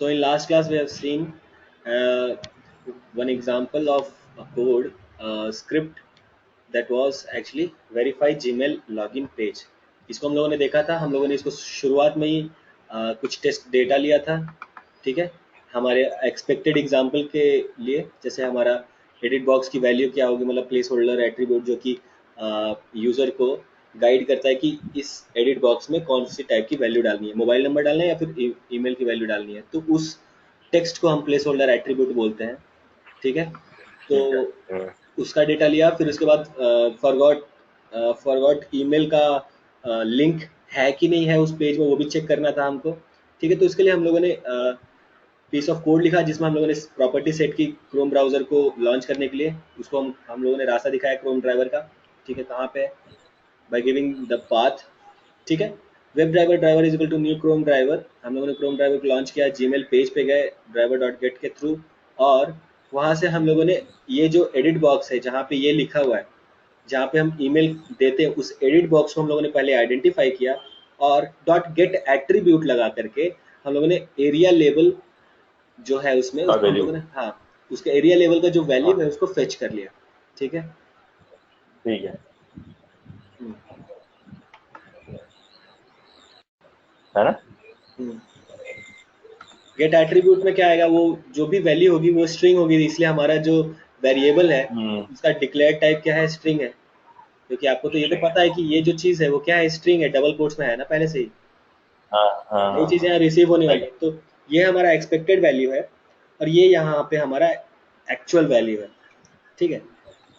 So in last class we have seen uh, one example of a code script that was actually verify Gmail login page. इसको हम लोगों ने देखा था, हम लोगों ने इसको शुरुआत में ही कुछ टेस्ट डेटा लिया था, ठीक है, हमारे एक्सपेक्टेड एग्जाम्पल के लिए। जैसे हमारा एडिट बॉक्स की वैल्यू क्या होगी, मतलब प्लेस होल्डर एट्रीब्यूट जो कि यूज़र को गाइड करता है कि इस एडिट बॉक्स में कौन सी टाइप की वैल्यू डालनी है, मोबाइल नंबर डालना है या फिर ईमेल की वैल्यू डालनी है। तो उस टेक्स्ट को हम प्लेस होल्डर एट्रीब्यूट बोलते हैं, ठीक है। तो ठीक है। उसका डेटा लिया, फिर उसके बाद फॉरगॉट ईमेल का लिंक है कि नहीं है उस पेज में, वो भी चेक करना था हमको, ठीक है। तो इसके लिए हम लोगों ने पीस ऑफ कोड लिखा जिसमें हम लोगों ने प्रॉपर्टी सेट की क्रोम ब्राउजर को लॉन्च करने के लिए। उसको हम लोगों ने रास्ता दिखाया क्रोम ड्राइवर का, ठीक है, कहाँ पे, बाय गिविंग द पाथ, ठीक है। Web driver driver is equal to new Chrome driver, हम लोगों ने क्रोम ड्राइवर को लॉन्च किया, जीमेल पेज पे गए ड्राइवर डॉट गेट के थ्रू, और वहाँ से हम लोगों ने ये जो एडिट बॉक्स है जहाँ पे ये लिखा हुआ है, जहाँ पे हम ईमेल देते हैं, उस एडिट बॉक्स को हम लोगों ने पहले आइडेंटिफाई किया, और डॉट गेट एट्रीब्यूट लगा करके हम लोगों ने एरिया लेवल जो है उसमें का उसको हम वैल्यू। लोगों ने, हाँ, उसके एरिया लेवल का जो वैल्यू हाँ है उसको फेच कर लिया, ठीक है। ठीक है। हम्म, है ना। हम्म। गेट एट्रीब्यूट में क्या आएगा, वो जो भी वैल्यू होगी वो स्ट्रिंग होगी, इसलिए हमारा जो वेरिएबल है हम्म। उसका डिक्लेयर टाइप क्या है, स्ट्रिंग है। क्योंकि आपको तो ये तो स्ट्रिंग है। पता है कि ये जो चीज़ है वो क्या है, स्ट्रिंग है, डबल कोट्स में है ना पहले से ही, हाँ हाँ नई हाँ चीज़ हाँ। यहाँ रिसीव होने सही वाली है। तो ये हमारा एक्सपेक्टेड वैल्यू है, और ये यहाँ पे हमारा एक्चुअल वैल्यू है, ठीक है।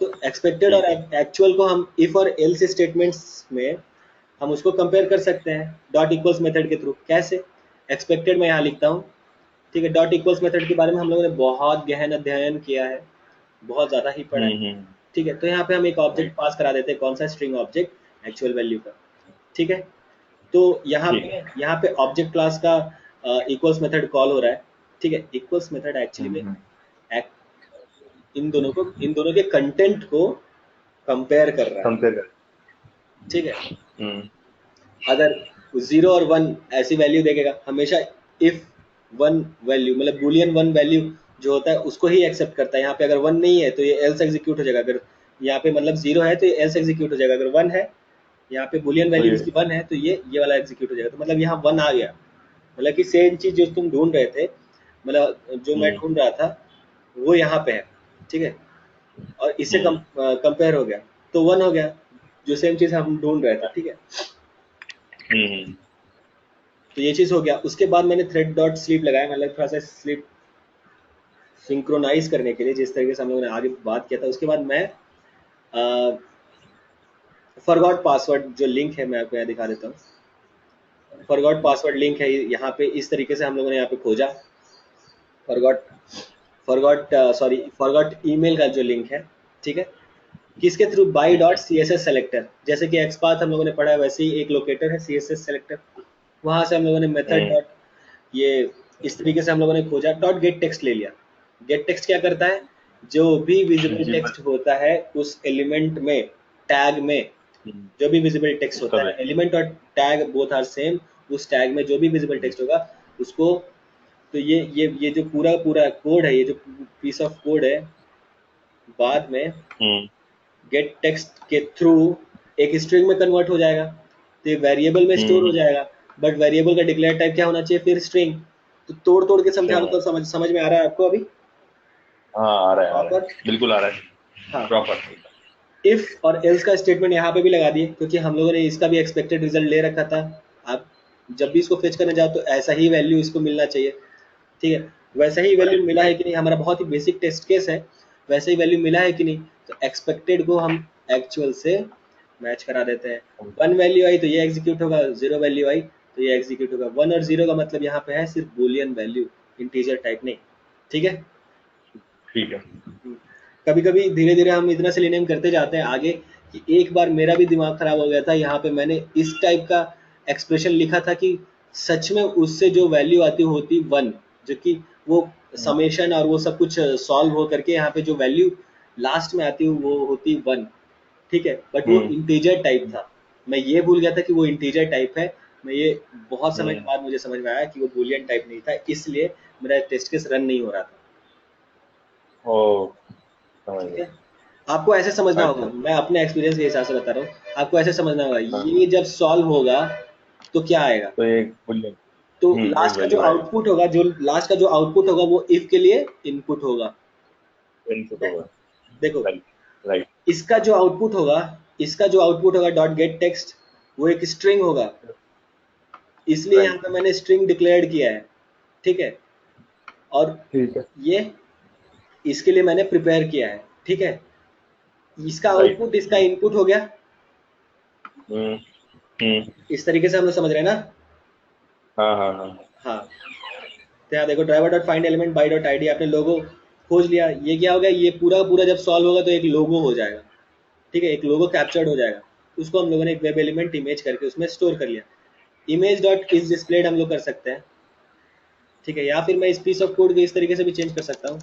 तो एक्सपेक्टेड और ठीक है। एक्चुअल को हम इफ और एल्स स्टेटमेंट्स में हम उसको कंपेयर कर सकते हैं डॉट इक्वल्स मेथड के थ्रू। कैसे, एक्सपेक्टेड मैं यहाँ लिखता हूँ, ठीक है। डॉट इक्वल्स मेथड के बारे में हम लोगों ने बहुत गहन अध्ययन किया है, बहुत ज़्यादा ही पढ़ा है, हम्म। ठीक है। तो यहाँ पे हम एक ऑब्जेक्ट राइट। पास करा देते हैं, कौन सा, स्ट्रिंग ऑब्जेक्ट एक्चुअल वैल्यू का, ठीक है। तो ठीक है। यहाँ पे ऑब्जेक्ट क्लास का इक्वल्स मेथड कॉल हो रहा है, ठीक है। इक्वल्स मेथड एक्चुअली में हम्म। इन दोनों के कंटेंट को कंपेयर कर रहा है, कंपेयर कर। ठीक है। हम्म। अगर 0 और 1 ऐसी वैल्यू देखेगा हमेशा, इफ वन वैल्यू मतलब बुलियन वन वैल्यू जो होता है उसको ही एक्सेप्ट करता है। यहाँ पे अगर 1 नहीं है तो ये एल्स एग्जीक्यूट हो जाएगा, अगर यहाँ पे मतलब 0 है तो ये एल्स एग्जीक्यूट हो जाएगा, अगर 1 है यहाँ पे बुलियन तो वैल्यू ये जिसकी 1 है तो ये वाला एग्जीक्यूट हो जाएगा। तो मतलब यहाँ 1 आ गया, मतलब कि सेम चीज जो तुम ढूंढ रहे थे, मतलब जो मैं हम्म। ढूंढ रहा था वो यहाँ पे है, ठीक है। और इससे हम्म। कंपेयर हो गया तो 1 हो गया, जो सेम चीज हम ढूंढ रहे थे, ठीक है। हम्म। तो ये चीज़ हो गया। उसके बाद मैंने थ्रेड डॉट स्लीप लगाया, मतलब थोड़ा सा स्लीप सिंक्रोनाइज करने के लिए, जिस तरीके से हम लोगों ने आगे बात किया था। उसके बाद मैं फॉरगॉट पासवर्ड जो लिंक है मैं आपको यहाँ दिखा देता हूँ। फॉरगॉट पासवर्ड लिंक है यहाँ पे, इस तरीके से हम लोगों ने यहाँ पे खोजा, forgot forgot sorry forgot email का जो लिंक है, ठीक है। किसके थ्रू, बाई ठीक डॉट है। सी एस एस सेलेक्टर, जैसे कि एक्सपाथ हम लोगों ने पढ़ा है वैसे ही एक लोकेटर है सी एस एस सेलेक्टर। वहां से हम लोगों ने मेथड हम्म। डॉट, ये इस तरीके से हम लोगों ने खोजा, डॉट गेट टेक्स्ट ले लिया। गेट टेक्स्ट क्या करता है, जो भी विजिबल विजिबल। टेक्स्ट होता है उस एलिमेंट में, टैग में, जो भी विजिबल टेक्स्ट उसका होता है, वैल्यू। एलिमेंट और टैग बोथ आर सेम, उस टैग में जो भी विजिबल टेक्स्ट होगा उसको, तो ये जो पूरा पूरा कोड है, ये जो पीस ऑफ कोड है, बाद में हम्म। गेट टेक्स्ट के थ्रू एक स्ट्रिंग में कन्वर्ट हो जाएगा, तो ये वेरिएबल में स्टोर हो हम्म। जाएगा। बट वेरिएबल का डिक्लेयर टाइप क्या होना चाहिए, फिर स्ट्रिंग। तो तोड़ तोड़ के समझा स्ट्रिंग दो है। तो समझ में आ रहा है आपको अभी, हाँ आ रहा है आ रहा प्रॉपर। है, बिल्कुल आ रहा है। हाँ, प्रॉपर। इफ और एल्स का स्टेटमेंट यहाँ पे भी लगा दिए, क्योंकि हम लोगों ने इसका भी एक्सपेक्टेड रिजल्ट ले रखा था। आप जब भी इसको फेच करने जाओ तो ऐसा ही वैल्यू इसको मिलना चाहिए, ठीक है। वैसा ही वैल्यू राइट मिला है राइट। कि नहीं, हमारा बहुत ही बेसिक टेस्ट केस है, वैसे ही वैल्यू मिला है कि नहीं। तो एक्सपेक्टेड को हम एक्चुअल से मैच करा देते हैं। 1 वैल्यू आई तो ये एग्जीक्यूट होगा, 0 वैल्यू आई तो ये एग्जीक्यूट होगा। 1 और 0 का मतलब यहाँ पे है सिर्फ बुलियन वैल्यू, इंटीजर टाइप नहीं, ठीक है। ठीक है। कभी कभी धीरे धीरे हम इतना सिलेनियम करते जाते हैं आगे कि एक बार मेरा भी दिमाग खराब हो गया था, यहाँ पे मैंने इस टाइप का एक्सप्रेशन लिखा था कि सच में उससे जो वैल्यू आती होती 1, जो कि वो समेशन और वो सब कुछ सॉल्व हो करके यहाँ पे जो वैल्यू लास्ट में आती वो होती 1, ठीक है। बट वो हम्म। इंटीजर टाइप था, मैं ये भूल गया था कि वो इंटीजर टाइप है। मैं ये बहुत समय के बाद मुझे समझ में आया कि वो बूलियन टाइप नहीं था, इसलिए मेरा टेस्ट केस रन नहीं हो रहा था। ओ समझ ठीक गया। है, आपको ऐसे समझना होगा, अच्छा मैं अपने एक्सपीरियंस के हिसाब से बता रहा हूँ, आपको ऐसे समझना होगा, हाँ ये जब सॉल्व होगा तो क्या आएगा, तो एक बुलियन तो एक लास्ट का जो वैल्यू आएगा आउटपुट होगा, जो लास्ट का जो आउटपुट होगा वो इफ के लिए इनपुट होगा। इनपुट ठीक है, होगा देखो राइट राइट इसका जो आउटपुट होगा, इसका जो आउटपुट होगा डॉट गेट टेक्स्ट, वो एक स्ट्रिंग होगा, इसलिए यहाँ राइट पे मैंने स्ट्रिंग डिक्लेयर किया है। ठीक है, और ठीक है ये इसके लिए मैंने प्रिपेयर किया है। ठीक है, इसका राइट आउटपुट इसका इनपुट हो गया। हम्म हम्म इस तरीके से हम लोग समझ रहे हैं ना। हाँ हाँ हाँ हाँ, तो यहाँ देखो driver dot find element by dot ID, आपने लोगो खोज लिया, ये क्या हो गया, ये पूरा पूरा जब सॉल्व होगा तो एक लोगो हो जाएगा। ठीक है, एक लोगो कैप्चर्ड हो जाएगा, उसको हम लोगों ने एक वेब एलिमेंट इमेज करके उसमें स्टोर कर लिया। इमेज डॉट इज डिस्प्लेड हम लोग कर सकते हैं। ठीक है, या फिर मैं इस पीस ऑफ कोड को इस तरीके से भी चेंज कर सकता हूँ,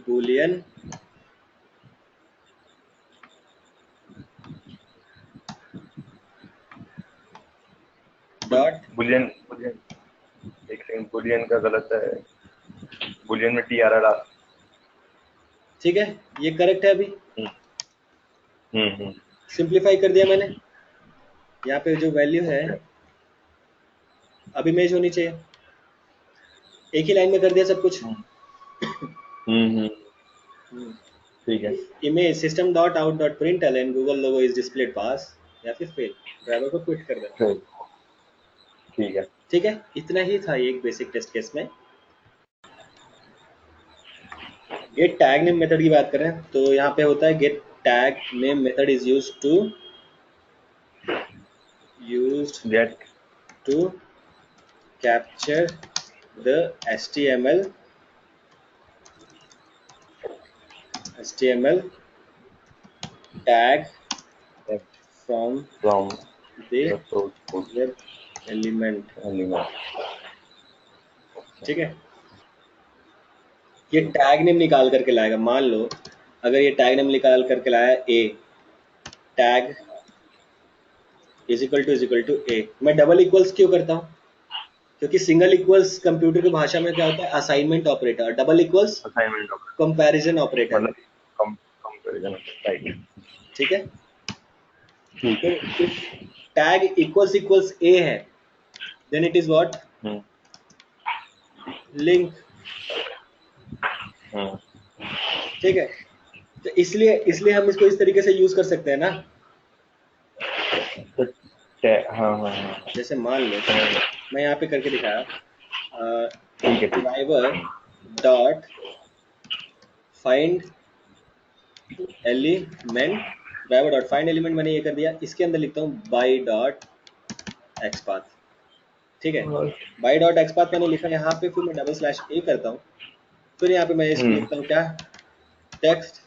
बूलियन डॉट। बुलियन बुलियन एक सेकंड बुलियन का गलत है बुलियन में टी आ रहा है ठीक है, ये करेक्ट है, अभी हम्म हम्म सिंप्लीफाई कर दिया मैंने। यहाँ पे जो वैल्यू है ओके अब इमेज होनी चाहिए, एक ही लाइन में कर दिया सब कुछ। हम्म हम्म ठीक है image system dot out dot print L Google logo is displayed pass, या फिर फेल, ड्राइवर को क्विट कर देना। ठीक ठीक है ठीक है, इतना ही था एक बेसिक टेस्ट केस में। गेट टैग नेम मेथड की बात करें तो यहाँ पे होता है get tag name method is used get to capture the HTML tag from from the the source code web element। Element ठीक है, ये टैग नेम निकाल करके लाएगा, मान लो अगर ये टैग नेम निकाल करके लाया ए, टैग इज इक्वल टू ए, मैं डबल इक्वल्स क्यों करता हूँ, क्योंकि सिंगल इक्वल्स कंप्यूटर की भाषा में क्या होता है, assignment operator, double equals assignment comparison operator. मतलब कंपैरिजन राइट ठीक है, ठीक तो है if tag equals equals A है, then it is what, hmm link. हम्म ठीक है, तो इसलिए इसलिए हम इसको इस तरीके से यूज कर सकते हैं ना। तो हाँ हाँ हाँ जैसे मान लो समझ गया मैं यहाँ पे करके दिखाया, ठीक है ठीक driver dot find element, driver dot find element मैंने ये कर दिया, इसके अंदर लिखता हूँ बाई डॉट एक्सपाथ। ठीक है, बाई डॉट एक्सपाथ मैंने लिखा यहाँ पे, फिर मैं डबल स्लैश ए करता हूँ, फिर यहाँ पे मैं इसको हम्म लिखता हूँ क्या, टेक्स्ट,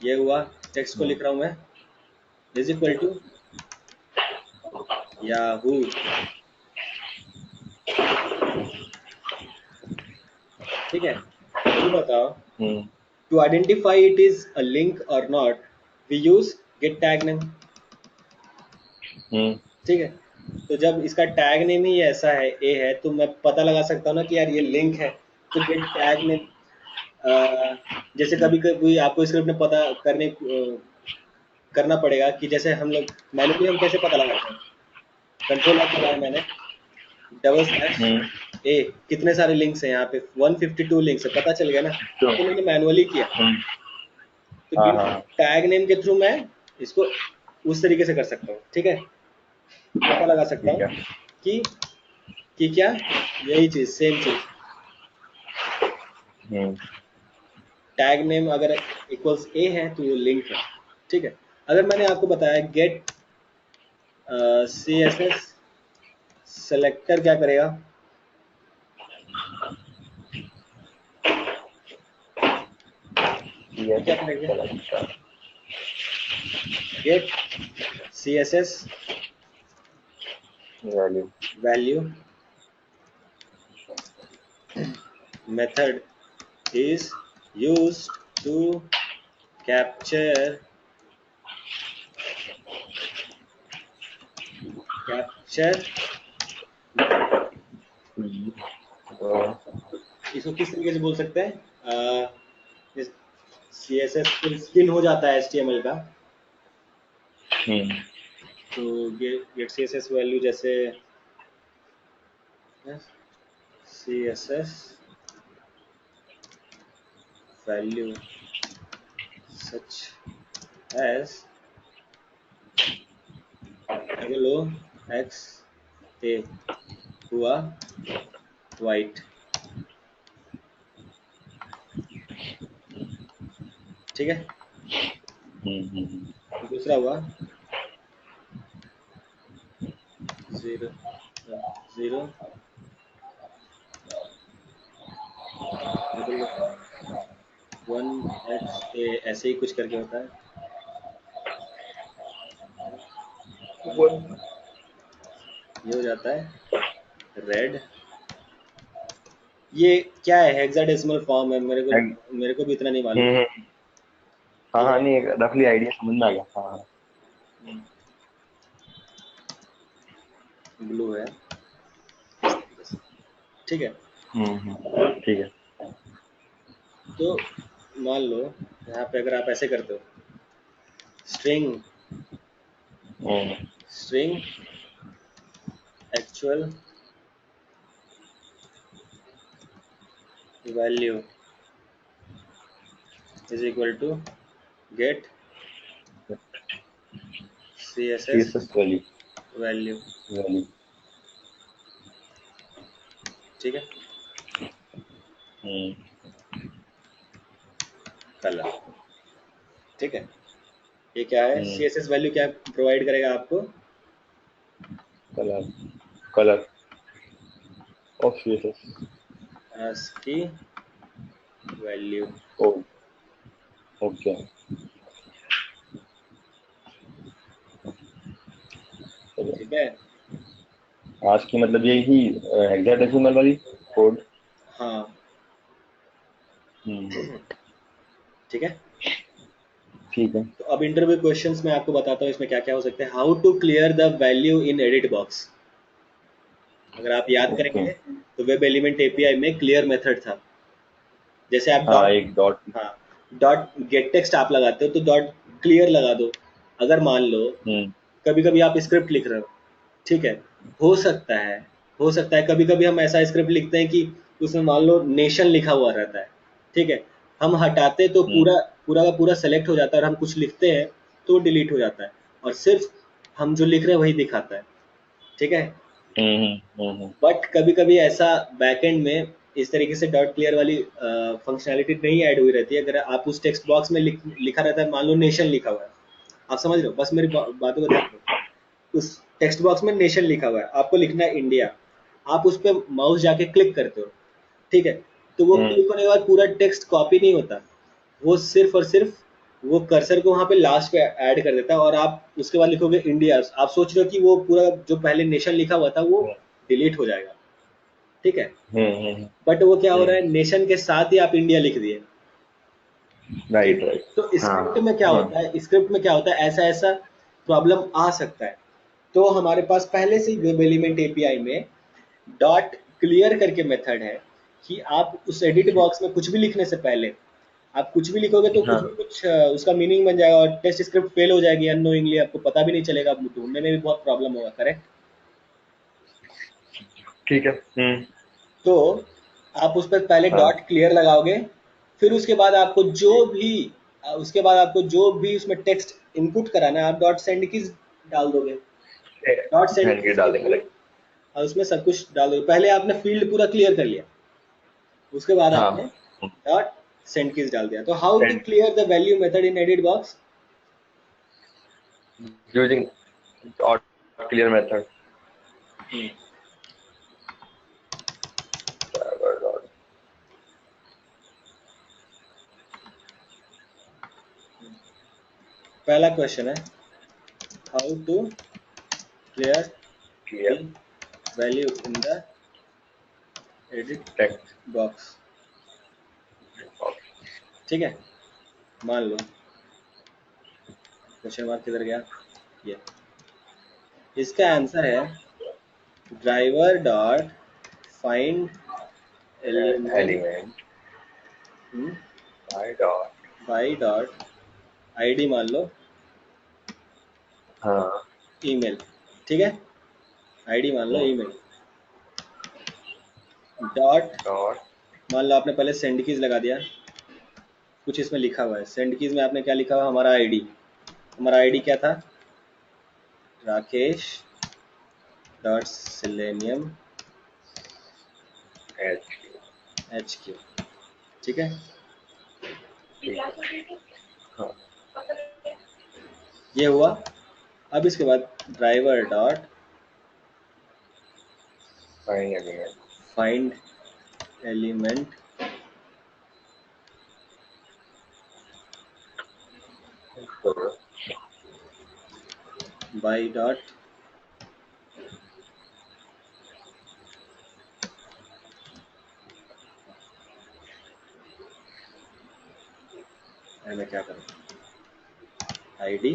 ये हुआ, टेक्स्ट को लिख रहा हूँ मैं, इज इक्वल टू याहू। ठीक है, ये बताओ, हम्म to identify it is a link or not, we use get tag name। हम्म ठीक है, तो जब इसका टैग नेम ही ऐसा है ए है, तो मैं पता लगा सकता हूँ ना कि यार ये लिंक है, तो गेट टैग नेम। जैसे कभी कभी आपको स्क्रिप्ट में पता करना पड़ेगा कि जैसे हम लोग मैनुअली हम कैसे पता लगाते हैं, कंट्रोल ऐप लगाया मैंने, डबल स्लैश हम्म ए, कितने सारे लिंक्स हैं यहाँ पे, 152 लिंक्स है, पता चल गया ना, तो तो मैंने मैनुअली किया। तो हाँ गेट हाँ टैग नेम के थ्रू मैं इसको उस तरीके से कर सकता हूँ। ठीक है, पता लगा सकता ठीक हूँ है कि क्या, यही चीज, सेम चीज, हम्म टैग नेम अगर इक्वल्स ए है तो वो लिंक है। ठीक है, अगर मैंने आपको बताया गेट CSS सेलेक्टर क्या करेगा, ये ये क्या करेगा, get CSS value value method is used to capture capture, तो इसको किस तरीके से बोल सकते हैं? CSS फिल स्किन हो जाता है HTML का, तो गेट CSS वैल्यू जैसे CSS वैल्यू सच एज लो एक्स ए हुआ वाइट, ठीक है। दूसरा हुआ 0 0 1 एक्स ए, ऐसे ही कुछ करके होता है। ये हो जाता है रेड। ये क्या है? हेक्साडेसिमल फॉर्म है, मेरे को भी इतना नहीं मालूम। हाँ ठीक हाँ, है। नहीं रफली आइडिया समझ में आ गया। हाँ ब्लू है इस तरीके से, ठीक है। ठीक है। तो मान लो यहाँ पे अगर आप ऐसे करते हो, string string actual value is equal to get CSS CSS value value, value. ठीक है। कलर, ठीक है। ये क्या है? CSS वैल्यू क्या प्रोवाइड करेगा आपको? Colour colour of CSS। ASCII value, oh okay. ठीक है। आज की मतलब यही हेक्साडेसिमल वाली कोड। हाँ, ठीक है। ठीक है। तो अब इंटरव्यू क्वेश्चंस में आपको बताता हूँ इसमें क्या क्या हो सकते हैं। How to clear the value in edit box. अगर आप याद ओके। करेंगे तो वेब एलिमेंट एपीआई में क्लियर मेथड था। जैसे आप हाँ, डॉट, एक डॉट। हाँ, डॉट गेट टेक्स्ट आप लगाते हो तो डॉट क्लियर लगा दो। अगर मान लो कभी कभी आप स्क्रिप्ट लिख रहे हो, ठीक है, हो सकता है हो सकता है कभी कभी हम ऐसा स्क्रिप्ट लिखते हैं कि उसमें मान लो नेशन लिखा हुआ रहता है, ठीक है। हम हटाते तो पूरा पूरा का पूरा सेलेक्ट हो जाता है और हम कुछ लिखते हैं तो वो डिलीट हो जाता है और सिर्फ हम जो लिख रहे हैं वही दिखाता है, ठीक है। बट कभी कभी ऐसा बैकएंड में इस तरीके से डॉट क्लियर वाली फंक्शनैलिटी नहीं ऐड हुई रहती है। अगर आप उस टेक्स्ट बॉक्स में लिखा रहता है, मान लो नेशन लिखा हुआ है, आप समझ रहे हो, बस मेरी बातों को ध्यान दो। उस टेक्स्ट बॉक्स में नेशन लिखा हुआ है, आपको लिखना है इंडिया, आप उस पर माउस जाके क्लिक करते हो, ठीक है। तो वो क्लिक होने के बाद पूरा टेक्स्ट कॉपी नहीं होता, वो सिर्फ और सिर्फ वो कर्सर को वहां पे लास्ट पे ऐड कर देता है और आप उसके बाद लिखोगे इंडिया, आप सोच रहे हो कि वो पूरा जो पहले नेशन लिखा हुआ था वो डिलीट हो जाएगा, ठीक है। बट वो क्या हो रहा है, नेशन के साथ ही आप इंडिया लिख दिए, ठीक राइट है। राइट। तो हाँ स्क्रिप्ट में क्या हाँ। होता है, स्क्रिप्ट में क्या होता है, ऐसा ऐसा प्रॉब्लम आ सकता है। तो हमारे पास पहले से ही वेब एलिमेंट एपीआई में डॉट क्लियर करके मेथड है कि आप उस एडिट बॉक्स में कुछ भी लिखने से पहले आप कुछ भी लिखोगे तो कुछ भी हाँ कुछ उसका मीनिंग बन जाएगा और टेस्ट स्क्रिप्ट फेल हो जाएगी अननोइंगली, आपको पता भी नहीं चलेगा, आपको ढूंढने में भी बहुत प्रॉब्लम होगा, करेक्ट। ठीक है। तो आप उस पर पहले हाँ डॉट क्लियर लगाओगे, फिर उसके बाद आपको जो भी उसके बाद आपको जो भी उसमें टेक्स्ट इनपुट कराना है आप डॉट सेंड कीज डाल दोगे। डॉट सेंड हैंड के कीज के डाल देंगे थ्रू लाइक। उसमें सब कुछ डाल दोगे। पहले आपने फील्ड पूरा क्लियर कर लिया, उसके बाद हाँ, आपने डॉट सेंड कीज डाल दिया। तो how to send clear the value method in edit box. Using dot clear method. पहला क्वेश्चन है how to clear clear the value in the edit text. Box, ठीक है। मान लो क्वेश्चन मार्क किधर गया, ये इसका आंसर है driver dot find element element dot, by dot ID मान लो हाँ ईमेल, ठीक है, आईडी मान लो ईमेल डॉट, डॉट, मान लो आपने पहले सेंड कीज लगा दिया, कुछ इसमें लिखा हुआ है सेंड कीज में आपने क्या लिखा हुआ, हमारा आईडी क्या था, राकेश डॉट सिलेनियम HQ, ठीक है, हाँ ये हुआ। अब इसके बाद driver dot find element, find element by dot मैं क्या करूँ, आईडी,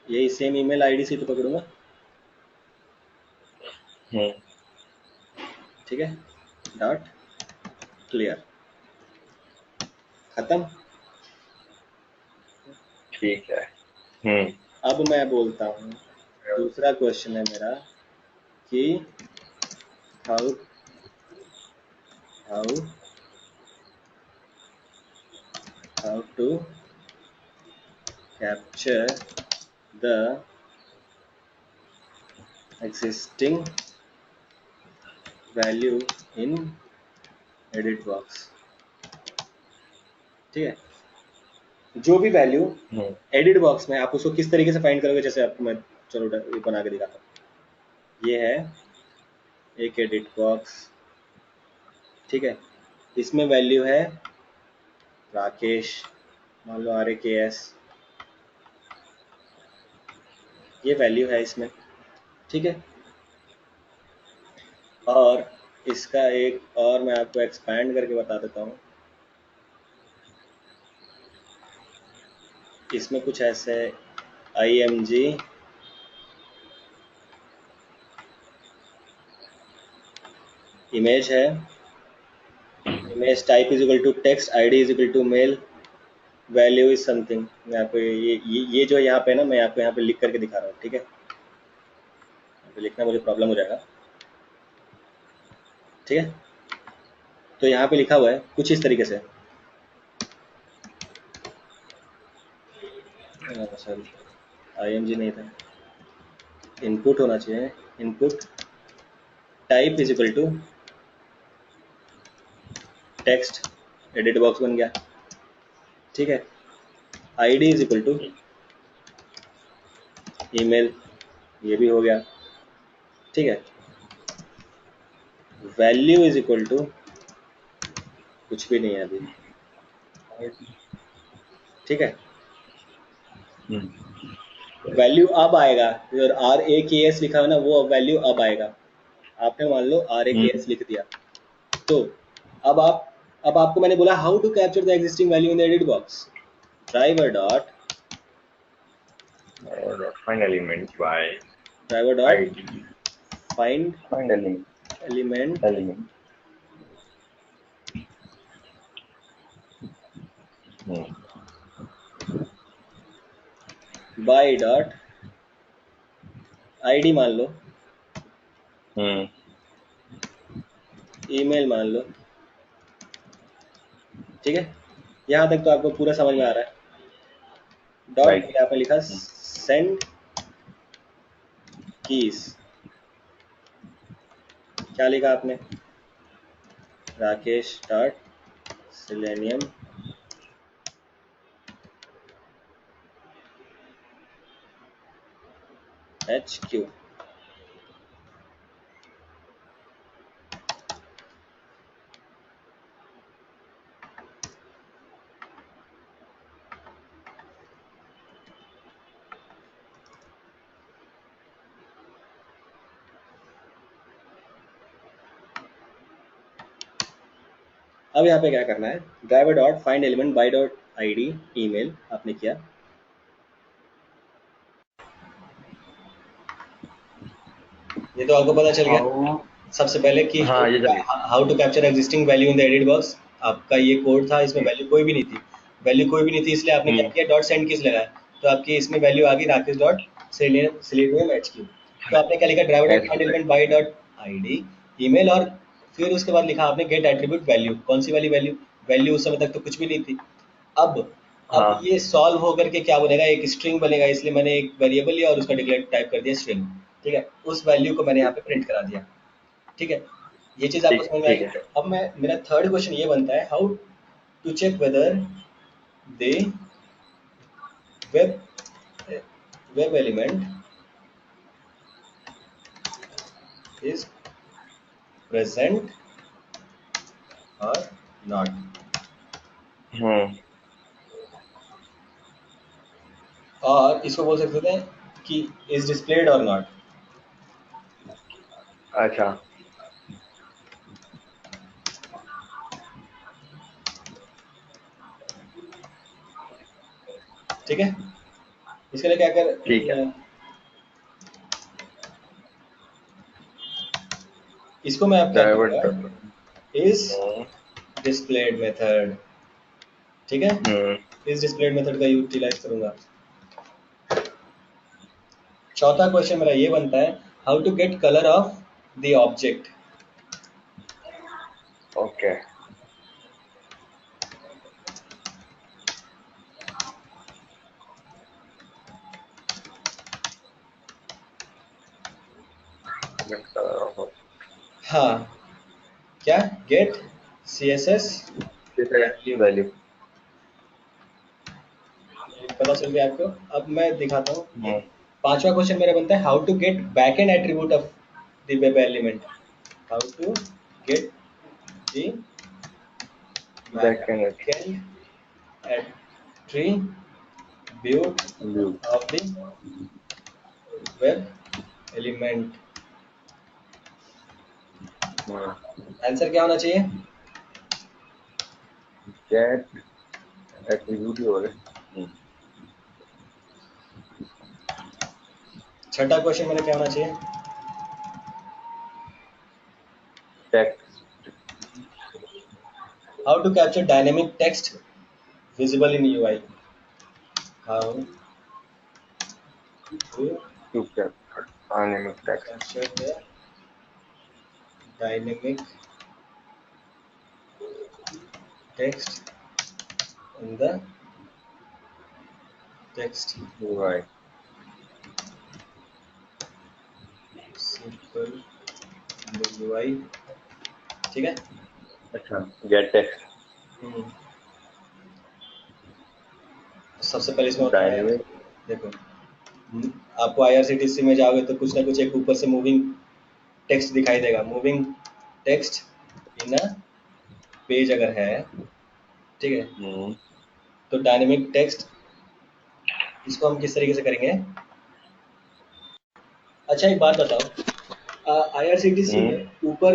यही सेम ईमेल आईडी से तो पकड़ूंगा, ठीक है, डॉट क्लियर, खत्म। ठीक है। अब मैं बोलता हूँ, दूसरा क्वेश्चन है मेरा कि how how how to capture the existing value in edit box, ठीक है, जो भी वैल्यू एडिट बॉक्स में आप उसको किस तरीके से फाइंड करोगे, जैसे आपको मैं चलो ये बना के दिखाता हूँ, ये है एक एडिट बॉक्स, ठीक है, इसमें वैल्यू है राकेश, मान लो RAKS, ये वैल्यू है इसमें, ठीक है, और इसका एक और मैं आपको एक्सपैंड करके बता देता हूँ, इसमें कुछ ऐसे IMG इमेज है, image type is equal to text, ID is equal to mail, value is something, मैं आपको ये जो यहाँ पे ना मैं आपको यहाँ पे लिख करके दिखा रहा हूँ, ठीक है, यहाँ पे लिखना मुझे प्रॉब्लम हो जाएगा, ठीक है, तो यहाँ पे लिखा हुआ है कुछ इस तरीके से, सॉरी IMG नहीं था, इनपुट होना चाहिए, input type is equal to text, edit box बन गया, ठीक है, ID is equal to email, ये भी हो गया, ठीक है, वैल्यू इज इक्वल टू कुछ भी नहीं है अभी, ठीक है, वैल्यू अब आएगा, और RAKS लिखा है ना वो वैल्यू अब आएगा, आपने मान लो RAKS लिख दिया, तो अब आपको मैंने बोला how to capture the existing value in the edit box, driver dot find element by driver dot ID, find find element element by dot ID मान लो, ईमेल मान लो, ठीक है, यहाँ तक तो आपको पूरा समझ में आ रहा है, डॉट राइट, यहाँ पे लिखा सेंड कीज, क्या लिखा आपने, राकेश डॉट सिलेनियम HQ, अब यहाँ पे क्या करना है, driver dot find element by dot ID email आपने किया, ये तो आपको पता चल गया हाउ, सबसे पहले कि हाँ ये चल how to capture existing value in the edit box. आपका ये कोड था, इसमें गया। वैल्यू कोई भी नहीं थी, वैल्यू कोई भी नहीं थी, इसलिए आपने क्या किया, डॉट सेंड किस लगाया, तो आपकी इसमें वैल्यू आ गई Rakesh dot selenium H Q. तो आपने क्या लिखा, driver dot find element by dot ID email, और फिर उसके बाद लिखा आपने गेट एट्रीब्यूट वैल्यू। कौन सी वाली वैल्यू, वैल्यू उस समय तक तो कुछ भी नहीं थी। अब अब हाँ ये सॉल्व होकर के क्या बनेगा, एक स्ट्रिंग बनेगा, इसलिए मैंने एक वेरिएबल लिया और उसका डिक्लेयर टाइप कर दिया स्ट्रिंग। ठीक है, उस वैल्यू को मैंने यहाँ पे प्रिंट करा दिया। ठीक है, ये चीज आपको ठीक समझ में ठीक आई। है। तो अब मैं, मेरा थर्ड क्वेश्चन ये बनता है, how to check whether the web web element is present और नॉट, हम्म। और इसको बोल सकते थे कि इज डिस्प्लेड और नॉट। अच्छा। ठीक है, इसके लिए क्या ठीक है। कर, इसको मैं अब क्या डाइवर्ट करूँगा, कर दो। Is hmm. Displayed method. ठीक है, हम्म। इस डिस्प्लेड मेथड का यूटिलाइज करूंगा। चौथा क्वेश्चन मेरा ये बनता है, how to get colour of the object. Okay. हाँ, क्या, get C S S value. Value. पता चल गया आपको। अब मैं दिखाता हूँ ये। हम्म। पांचवा क्वेश्चन मेरा बनता है, how to get back end attribute of the web element. How to get the back end back end attribute view. Of the web element. Answer क्या होना चाहिए? गेट एट्रीब्यूट ही होगा। छठा क्वेश्चन मेरा क्या होना चाहिए? Text. How to capture dynamic text visible in UI. How to to capture dynamic text. capture the dynamic text in the text UI. simple in the UI। ठीक है। अच्छा, गेट टेक्स्ट हम्म, तो सबसे पहले इसमें होता है, डायनेमिक। देखो, आपको IRCTC में जाओगे तो कुछ ना कुछ एक ऊपर से मूविंग टेक्स्ट दिखाई देगा, moving text in a page अगर है। ठीक है, हम्म। तो डायनेमिक टेक्स्ट, इसको हम किस तरीके से करेंगे? अच्छा एक बात बताओ, IRCTC हम्म। में ऊपर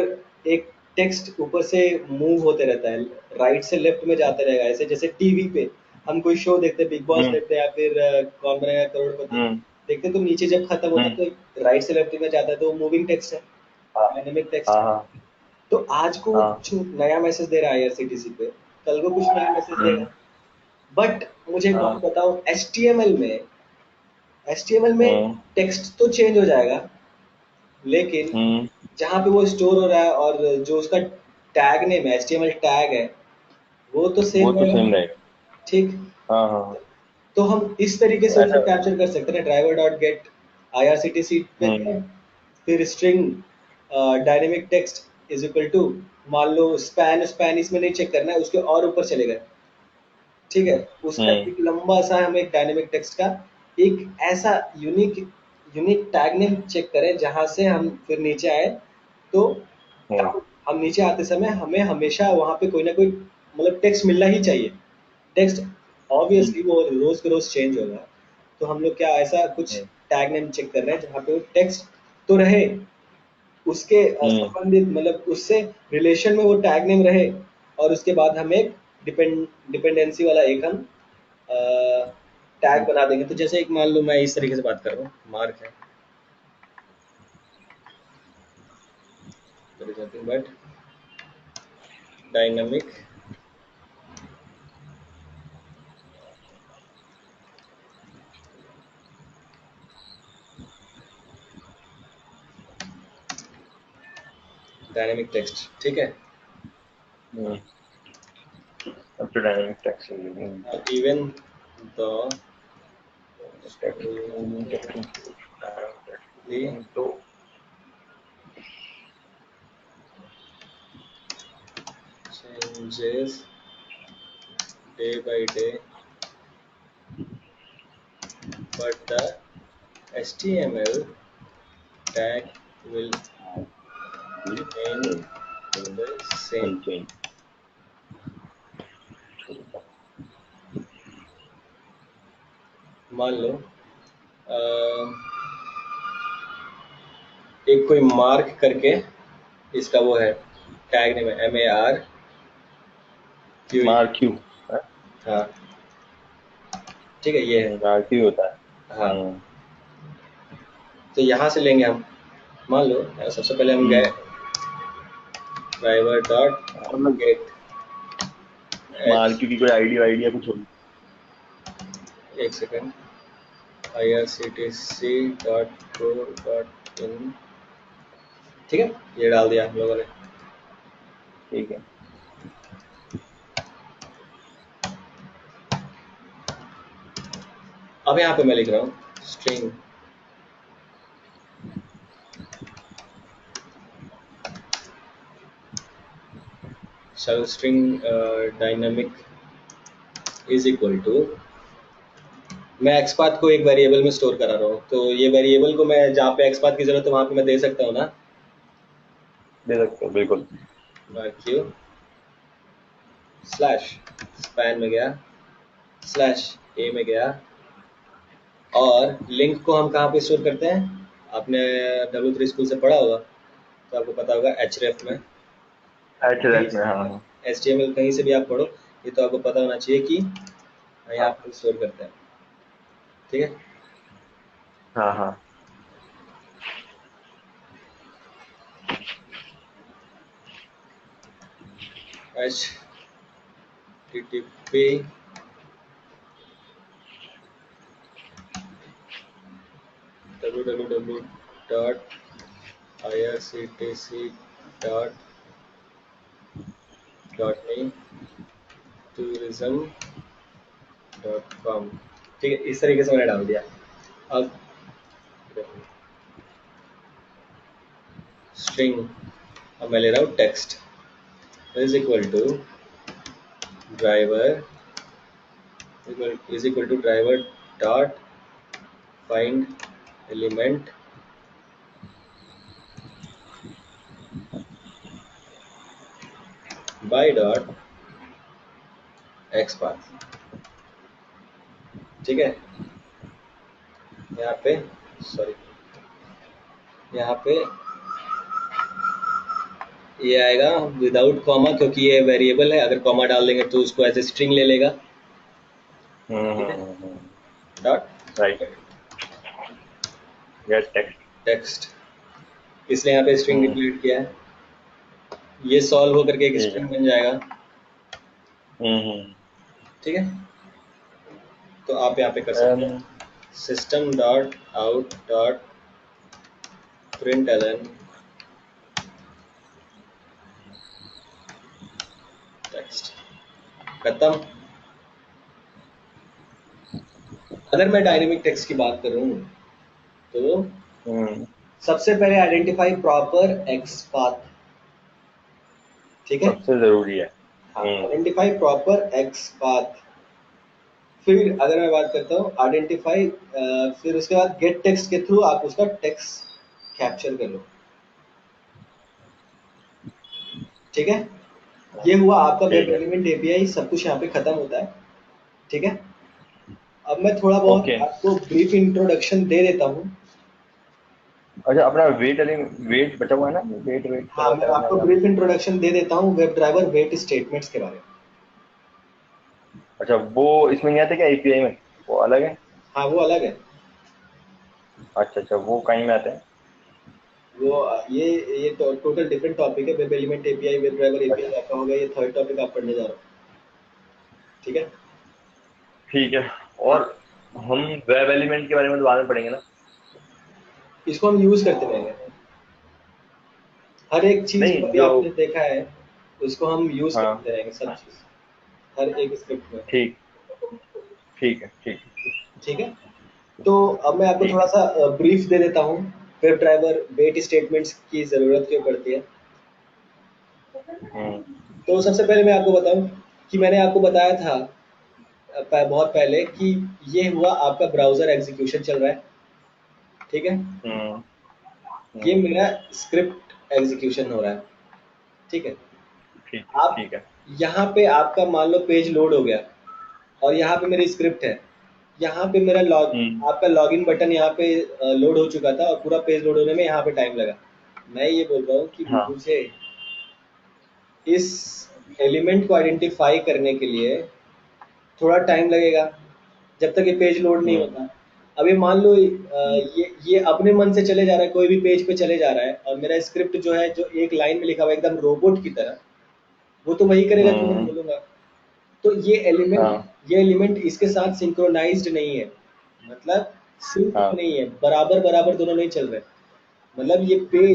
एक टेक्स्ट ऊपर से मूव होते रहता है, राइट से लेफ्ट में जाते रहेगा, ऐसे जैसे टीवी पे हम कोई शो देखते हैं, बिग बॉस हम्म। देखते हैं या फिर कौन बनेगा करोड़पति हम्म। देखते हैं, तो नीचे जब खत्म होता है हम्म। तो राइट से लेफ्ट में जाता है, तो मूविंग टेक्स्ट है, हाँ डायनेमिक टेक्स्ट हाँ है। हाँ तो आज को वो हाँ। कुछ नया मैसेज दे रहा है IRCTC पे, कल को कुछ नया मैसेज हम्म। देगा। बट मुझे एक बात हाँ। बताओ, एच टी एम एल में हम्म। टेक्स्ट तो चेंज हो जाएगा, लेकिन हम्म। जहाँ पे वो स्टोर हो रहा है और जो उसका टैग नेम है, HTML टैग है, वो तो वो सेम तो रहेगा। सेम रहेगा। ठीक, हाँ हाँ। तो हम इस तरीके से ऐसा। उसको कैप्चर कर सकते हैं, ड्राइवर डॉट गेट IRCTC पे हम्म। है, फिर string dynamic text is equal to, मान लो स्पैन, स्पैन इसमें नहीं चेक करना है, उसके और ऊपर चले गए। ठीक है, उसका हम्म। एक लंबा सा हमें एक डायनेमिक टेक्स्ट का एक ऐसा unique unique tag name check करें जहां से हम फिर नीचे आए, तो हम्म। हम नीचे आते समय हमें हमेशा वहां पे कोई ना कोई मतलब टेक्स्ट मिलना ही चाहिए। टेक्स्ट हम्म। ऑब्वियसली वो रोज के रोज चेंज होगा, तो हम लोग क्या ऐसा कुछ हम्म। टैग नेम चेक कर रहे हैं जहाँ पे वो टेक्स्ट तो रहे, उसके हम्म। संबंधित मतलब उससे रिलेशन में वो टैग नेम रहे, और उसके बाद हम एक डिपेंडेंसी वाला एक हम टैग बना देंगे। तो जैसे एक मान लो मैं इस तरीके से बात कर रहा हूँ, मार्क है, there is nothing but dynamic dynamic text, ठीक है। अब तो डायनेमिक टेक्स्ट इवन द तो changes day by day, but the HTML tag will remain the same. मान लो एक कोई मार्क करके इसका वो है टैग नेम है MARQ, हाँ ठीक है, ये है RQ होता है। हाँ। तो यहाँ से लेंगे हम, मान लो सबसे पहले हम गए ड्राइवर डॉट गेट मार्क्यू की कोई आइडिया कुछ होगी, एक सेकंड, irctc.co.in, ठीक है, ये डाल दिया हम लोगों ने, ठीक है। अब यहाँ पे मैं लिख रहा हूँ string string dynamic is equal to, मैं एक्सपाथ को एक वेरिएबल में स्टोर करा रहा हूँ, तो ये वेरिएबल को मैं जहाँ पे एक्सपाथ की जरूरत है वहाँ पे मैं दे सकता हूँ ना, दे सकते हो बिल्कुल। क्यों स्लैश स्पैन में गया, स्लैश ए में गया, और लिंक को हम कहाँ पे स्टोर करते हैं, आपने W3 स्कूल से पढ़ा होगा तो आपको पता होगा href में, हाँ। HTML कहीं से भी आप पढ़ो, ये तो आपको पता होना चाहिए कि यहाँ पे स्टोर करते हैं, ठीक है। हाँ हाँ http www.irctc.me tourism.com, ठीक है, इस तरीके से मैंने डाल दिया। अब स्ट्रिंग, अब मैं ले रहा हूँ text is equal to driver dot find element by dot XPath, ठीक है। यहाँ पे सॉरी, यहाँ पे ये आएगा विदाउट कॉमा, क्योंकि ये वेरिएबल है, अगर कॉमा डाल देंगे तो उसको एज ए स्ट्रिंग ले लेगा, डॉट राइट टेक्स्ट, इसलिए यहाँ पे स्ट्रिंग डिक्लेयर किया है, ये सॉल्व होकर के एक स्ट्रिंग बन जाएगा, ठीक है। तो आप यहाँ पे कर सकते हैं system dot out dot println text, खत्म। अगर मैं डायनेमिक टेक्स्ट की बात करूं तो सबसे पहले आइडेंटिफाई प्रॉपर एक्सपाथ, ठीक है, सबसे जरूरी है। आइडेंटिफाई प्रॉपर एक्सपाथ, फिर अगर मैं बात करता हूँ आइडेंटिफाई, फिर उसके बाद गेट टेक्स्ट के थ्रू आप उसका टेक्स्ट कैप्चर कर लो, ठीक है। ये हुआ आपका वेब एलिमेंट एपीआई, सब कुछ यहाँ पे खत्म होता है, ठीक है। अब मैं थोड़ा बहुत आपको ब्रीफ इंट्रोडक्शन दे देता हूँ। अच्छा, अपना वेट बचा हुआ है ना, वेट हाँ, मैं आपको ब्रीफ इंट्रोडक्शन दे देता हूँ वेब ड्राइवर वेट स्टेटमेंट्स के बारे में। अच्छा, वो इसमें नहीं आते क्या एपीआई में, वो अलग है? हाँ, वो अलग है। अच्छा, वो कहीं में आते हैं? वो ये तो टोटल डिफरेंट टॉपिक है। Web element API, web driver API आपका होगा, ये थर्ड टॉपिक आप पढ़ने जा रहे हो। ठीक है। ठीक है। और हम वेब एलिमेंट के बारे में तो बाद में पढ़ेंगे ना? इसको हम यूज करते रहेंगे, हर एक चीज को नहीं भी जो, आपने देखा है, उसको हम यूज हाँ करते रहेंगे सब चीज, हर एक स्क्रिप्ट में। ठीक, ठीक है, ठीक है, ठीक है। तो अब मैं आपको ठीक थोड़ा है। सा ब्रीफ दे देता हूँ, वेब ड्राइवर वेट स्टेटमेंट्स की ज़रूरत क्यों पड़ती है। हम्म। तो सबसे पहले मैं आपको बताऊं कि मैंने आपको बताया था बहुत पहले कि ये हुआ आपका ब्राउज़र एग्जीक्यूशन चल रहा है। ठीक है। हम्म। ये हम्म। मेरा स्क्रिप्ट एग्जीक्यूशन हो रहा है। ठीक है। ठीक, आप ठीक है। यहाँ पे आपका मान लो पेज लोड हो गया और यहाँ पे मेरी स्क्रिप्ट है, यहाँ पे मेरा हम्म। आपका लॉगिन बटन यहाँ पे लोड हो चुका था और पूरा पेज लोड होने में यहाँ पे टाइम लगा। मैं ये बोल रहा हूँ कि हाँ। मुझे इस एलिमेंट को आइडेंटिफाई करने के लिए थोड़ा टाइम लगेगा जब तक ये पेज लोड नहीं हम्म। होता। अभी मान लो हम्म। ये अपने मन से चले जा रहा है, कोई भी पेज पे चले जा रहा है और मेरा स्क्रिप्ट जो है, जो एक लाइन में लिखा हुआ है एकदम रोबोट की तरह, वो तो वही करेगा जो मैं हम्म। बोलूंगा। तो हाँ। ये एलिमेंट इसके साथ सिंक्रोनाइज्ड नहीं है, मतलब सिंक हाँ। नहीं है, बराबर बराबर दोनों नहीं चल रहे। मतलब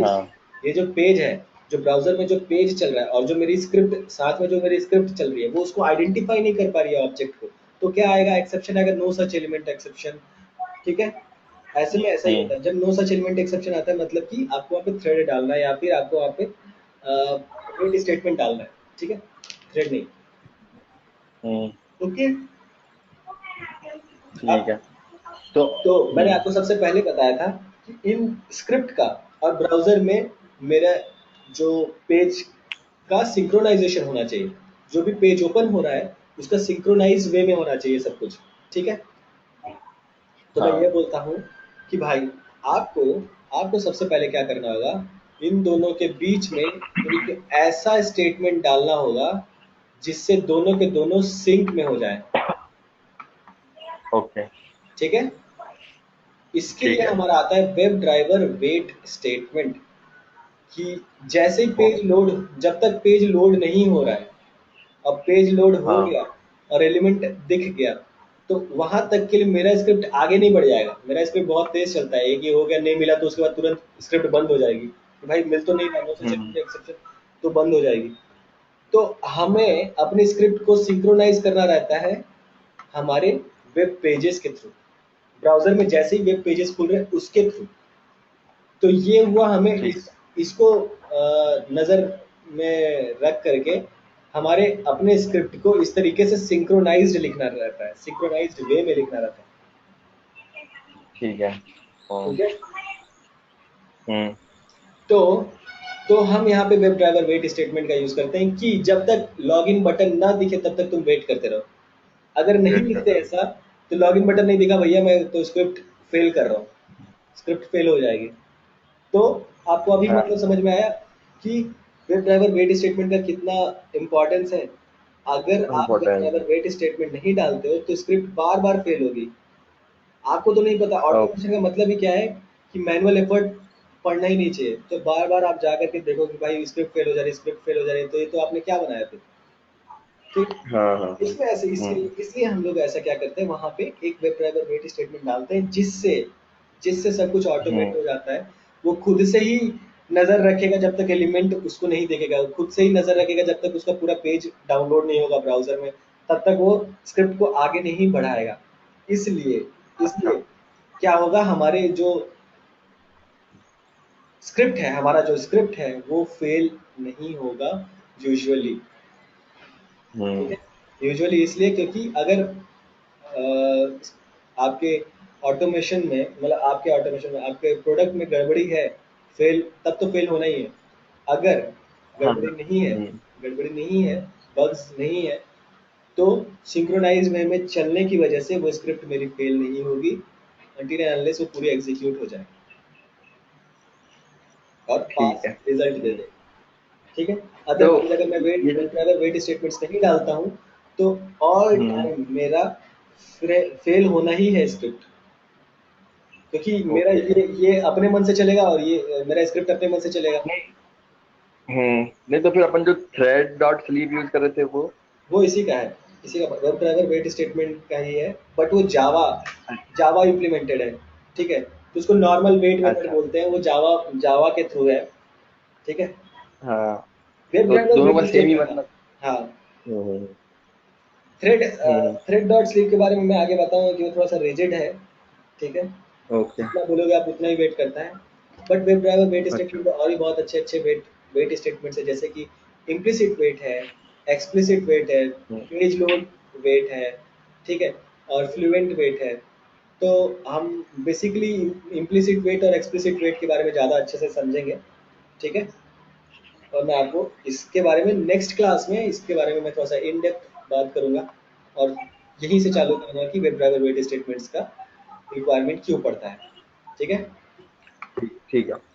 हाँ। ये जो पेज है, जो ब्राउजर में जो पेज चल रहा है और जो मेरी स्क्रिप्ट साथ में जो मेरी स्क्रिप्ट चल रही है, वो उसको आइडेंटिफाई नहीं कर पा रही है ऑब्जेक्ट को। तो क्या आएगा, एक्सेप्शन आएगा, नो सच एलिमेंट एक्सेप्शन। ठीक है। ऐसे में ऐसा ही हम्म। होता है, जब नो सच एलिमेंट एक्सेप्शन आता है मतलब कि आपको वहाँ पे थ्रेड डालना है या फिर आपको वहाँ पे वेट स्टेटमेंट डालना है। ठीक है, थ्रेड नहीं। हम्म। ओके। ठीक अब है। तो तो मैंने आपको सबसे पहले बताया था कि इन स्क्रिप्ट का और ब्राउजर में मेरा जो पेज का सिंक्रोनाइजेशन होना चाहिए, जो भी पेज ओपन हो रहा है उसका सिंक्रोनाइज वे में होना चाहिए सब कुछ। ठीक है। तो मैं ये हाँ। बोलता हूँ कि भाई आपको आपको सबसे पहले क्या करना होगा, इन दोनों के बीच में एक ऐसा स्टेटमेंट डालना होगा जिससे दोनों के दोनों सिंक में हो जाए। ओके। ठीक है। इसके ठीक लिए है। हमारा आता है वेब ड्राइवर वेट स्टेटमेंट, कि जैसे ही ओ, पेज लोड, जब तक पेज लोड नहीं हो रहा है, अब पेज लोड हो हाँ। गया और एलिमेंट दिख गया, तो वहां तक के लिए मेरा स्क्रिप्ट आगे नहीं बढ़ जाएगा। मेरा स्क्रिप्ट बहुत तेज चलता है, एक ही हो गया नहीं मिला तो उसके बाद तुरंत स्क्रिप्ट बंद हो जाएगी कि भाई मिल तो नहीं रहा, नो सच हम्म। एक्सेप्शन, तो बंद हो जाएगी। तो हमें अपने स्क्रिप्ट को सिंक्रोनाइज करना रहता है हमारे वेब पेजेस के थ्रू, ब्राउजर में जैसे ही वेब पेजेस खुल रहे हैं उसके थ्रू। तो ये हुआ, हमें ठीक। इसको नज़र में रख करके हमारे अपने स्क्रिप्ट को इस तरीके से सिंक्रोनाइज्ड लिखना रहता है, सिंक्रोनाइज्ड वे में लिखना रहता है। ठीक है। ठीक है। हम्म। तो हम यहाँ पे वेब ड्राइवर वेट स्टेटमेंट का यूज करते हैं कि जब तक लॉगिन बटन ना दिखे तब तक तुम वेट करते रहो। अगर नहीं वेट कर दिखते रहा ऐसा, तो लॉगिन बटन नहीं दिखा भैया, मैं तो स्क्रिप्ट फेल कर रहा हूँ, स्क्रिप्ट फेल हो जाएगी। तो आपको अभी हूँ। हाँ। मतलब समझ में आया कि वेब ड्राइवर वेट स्टेटमेंट का कितना इम्पोर्टेंस है। अगर आप वेब इम्पोर्टेंट ड्राइवर है। वेट स्टेटमेंट नहीं डालते हो तो स्क्रिप्ट बार बार फेल होगी। आपको तो नहीं पता, ओके। ऑटोमेशन का मतलब ही क्या है कि मैनुअल एफर्ट पड़ना ही नहीं चाहिए। तो बार बार आप जा करके देखो कि भाई स्क्रिप्ट फेल हो जा रही, स्क्रिप्ट फेल हो जा रही, तो ये तो आपने क्या बनाया फिर। ठीक। हाँ, हाँ, हाँ। इसमें ऐसे इसलिए हम लोग ऐसा क्या करते हैं, वहां पे एक वेब ड्राइवर वेट स्टेटमेंट डालते हैं जिससे जिससे सब कुछ ऑटोमेट हम्म। हो जाता है। वो खुद से ही नजर रखेगा जब तक एलिमेंट उसको नहीं देखेगा, वो खुद से ही नजर रखेगा जब तक उसका पूरा पेज डाउनलोड नहीं होगा ब्राउजर में, तब तक वो स्क्रिप्ट को आगे नहीं बढ़ाएगा। इसलिए अच्छा। इसलिए क्या होगा, हमारे जो स्क्रिप्ट है, हमारा जो स्क्रिप्ट है वो फेल नहीं होगा यूजुअली। ठीक हम्म। है। यूजुअली इसलिए क्योंकि अगर आपके ऑटोमेशन में, मतलब आपके ऑटोमेशन में, आपके प्रोडक्ट में गड़बड़ी है, फेल तब तो फेल होना ही है। अगर हाँ। गड़बड़ी नहीं है, हम्म। गड़बड़ी नहीं है, बग्स नहीं है, तो सिंक्रोनाइज वे में चलने की वजह से वो स्क्रिप्ट मेरी फेल नहीं होगी, अनटिल एंड अनलेस वो पूरी एग्जीक्यूट हो जाए और ठीक पास है। रिजल्ट दे दे। ठीक है। तो अदरवाइज अगर मैं ये वेट ड्राइवर वेट स्टेटमेंट्स नहीं डालता हूँ तो ऑल हम्म। टाइम मेरा फेल होना ही है स्क्रिप्ट। क्योंकि मेरा ओके। ये अपने मन से चलेगा और ये मेरा स्क्रिप्ट अपने मन से चलेगा। नहीं। नहीं तो फिर अपन जो थ्रेड डॉट स्लीप यूज कर रहे थे वो। वो इसी का है, इसी का वेब ड्राइवर वेट स्टेटमेंट का ही है, बट वो जावा जावा इम्प्लीमेंटेड है। ठीक है, तो उसको नॉर्मल वेट मेथड अच्छा। बोलते हैं, वो जावा जावा के थ्रू है। ठीक है, हाँ। वेब तो ड्राइवर दोनों वेट का सेम ही स्टेटमेंट है। मतलब। हाँ, हम्म। थ्रेड हम्म। थ्रेड डॉट स्लीप के बारे में मैं आगे बताऊंगा कि वो थोड़ा सा रिजिड है। ठीक है, ओके। जितना बोलोगे आप उतना ही वेट करता है। बट वेब ड्राइवर वेट अच्छा। स्टेटमेंट और भी बहुत अच्छे अच्छे वेट वेट स्टेटमेंट्स है, जैसे कि इम्प्लिसिट वेट है, एक्सप्लिसिट वेट है, हम्म। पेज लोड वेट है। ठीक है, और फ्लुएंट वेट है। तो हम बेसिकली इम्प्लिसिट वेट और एक्सप्लिसिट वेट के बारे में ज़्यादा अच्छे से समझेंगे। ठीक है, और मैं आपको इसके बारे में नेक्स्ट क्लास में इसके बारे में मैं थोड़ा सा इन डेप्थ बात करूंगा, और यहीं से चालू करूंगा कि वेब ड्राइवर वेट स्टेटमेंट्स का रिक्वायरमेंट क्यों पड़ता है। ठीक है। ठीक है।